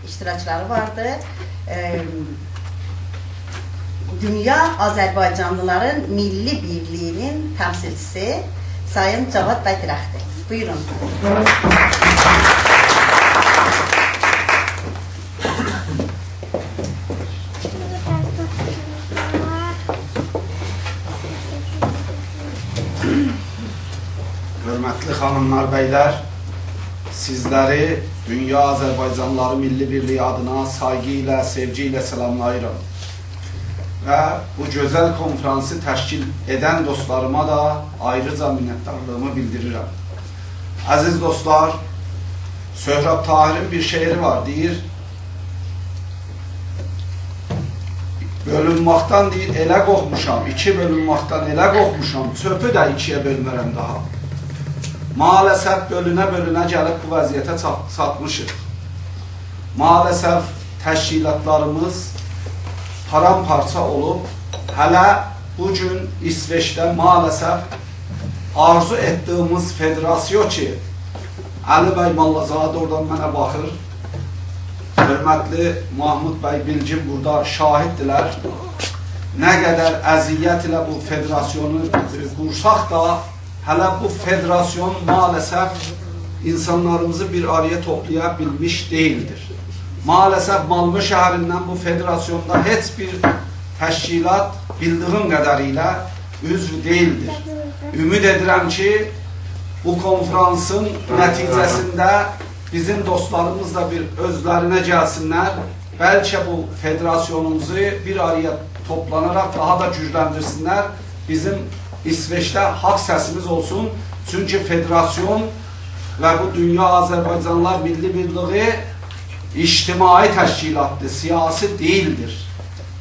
iştirakçıları vardı. Dünya Azərbaycanlıların Milli Birliğinin temsilcisi Sayın Cavad Bəy Dirəxti. Buyurun. Hörmətli xanımlar, beyler, sizleri Dünya Azərbaycanlıları Milli Birliği adına saygıyla, sevgiyle selamlayırım. Ve bu güzel konferansı təşkil eden dostlarıma da ayrıca minnettarlığımı bildirirəm. Aziz dostlar, Söhrab Tahir'in bir şeiri var, deyir: bölünməkdən deyir, elə qorxmuşam, iki bölünməkdən elə qorxmuşam, çöpü də ikiyə bölmərəm daha. Maalesef bölünə gəlib bu vəziyyətə çatmışıq. Maalesef təşkilatlarımız paramparça olub, hələ bugün İsveç'də maalesef arzu etdiyimiz federasyon ki, Ali Bəy Mallazadə oradan mənə baxır, hörmətli Mahmud Bəy Bilgin burada şahiddirlər. Nə qədər əziyyət ilə bu federasyonu qursaq da, hələ bu federasyon maalesef insanlarımızı bir araya toplayabilmiş değildir. Maalesef Malmö şəhərindən bu federasyonda heç bir təşkilat bildiyim qədərilə üzv değildir. Ümid edirəm ki, bu konferansın nəticəsində bizim dostlarımız da bir özlərinə gəlsinlər. Bəlkə bu federasyonumuzu bir araya toplanarak daha da gücləndirsinlər. Bizim İsveç'te hak sesimiz olsun. Çünkü federasyon ve bu Dünya Azerbaycanlılar Milli Birliği içtimai teşkilattır, siyasi değildir.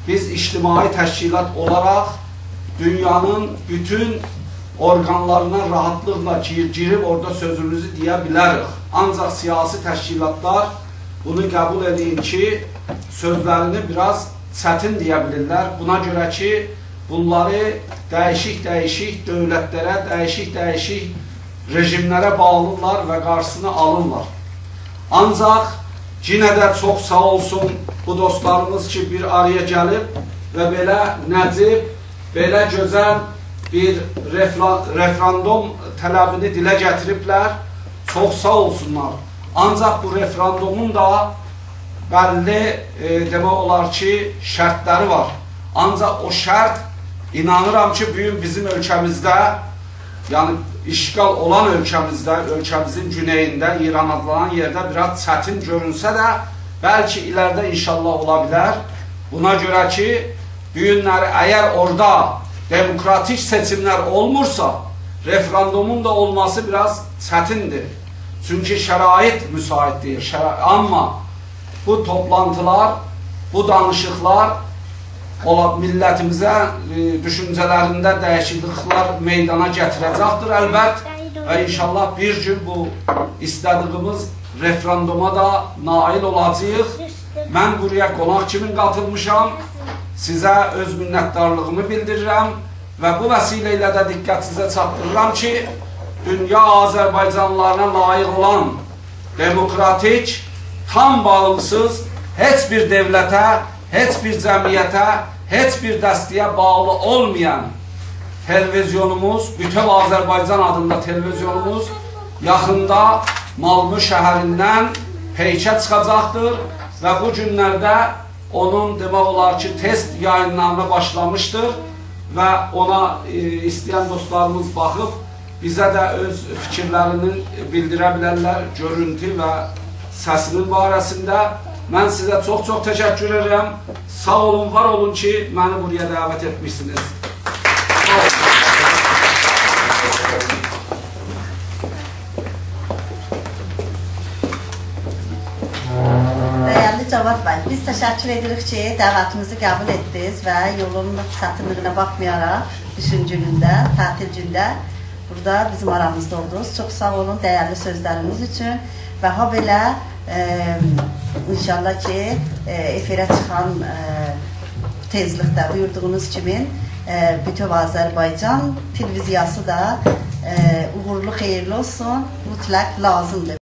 Biz içtimai teşkilat olarak dünyanın bütün organlarına rahatlıkla girip orada sözümüzü diyebiliriz. Ancak siyasi teşkilatlar bunu kabul edin ki sözlerini biraz çətin diyebilirler. Buna göre ki bunları değişik dövlətlere, değişik rejimlere bağlılar ve karşısına alırlar. Ancak yine de çok sağ olsun bu dostlarımız ki bir araya gelip ve belə nəcib, belə gözəl bir referandum tələbini dilə gətiriblər. Çok sağ olsunlar. Ancak bu referandumun da belli demək olar ki şərtləri var. Ancak o şərt İnanıram ki bugün bizim ülkemizde, yani işgal olan ülkemizin güneyinde, İran adlanan yerde biraz çətin görünse de belki ileride inşallah olabilir. Buna göre ki bugünleri eğer orada demokratik seçimler olmursa referandumun da olması biraz çətindir. Çünkü şərait müsait değil. Ama bu toplantılar, bu danışıqlar milletimize düşüncelerinde değişiklikler meydana getirəcəkdir elbet ve inşallah bir gün bu istədiyimiz referanduma da nail olacağıq. Ben buraya qonaq kimi katılmışam, size öz minnettarlığımı bildirirəm ve bu vesileyle de dikkat size çatdırıram ki dünya Azerbaycanlılarına layık olan demokratik, tam bağımsız, heç bir devlete, heç bir cəmiyyətə, heç bir dəstəyə bağlı olmayan televizyonumuz, Bütöv Azərbaycan adında televizyonumuz yaxında Malmö şəhərindən peykə çıxacaqdır və bu günlərdə onun demək olar ki test yayınlarına başlamışdır və ona istəyən dostlarımız baxıb bizə də öz fikirlərini bildirə bilərlər görüntü və səsinin barəsində. Ben size çok teşekkür ederim. Sağ olun, var olun ki beni buraya davet etmişsiniz. Değerli Cavad Bey, biz teşekkür edirik ki davetimizi kabul ettiniz ve yolun çətinliyine bakmayarak düşün gününde, tatil günde burada bizim aramızda oldunuz. Çok sağ olun değerli sözleriniz için ve ha belə İnşallah ki efirə çıxan tezlikdə buyurduğunuz kimi Bütöv Azərbaycan televiziyası da uğurlu, xeyirli olsun, mütləq lazımdır.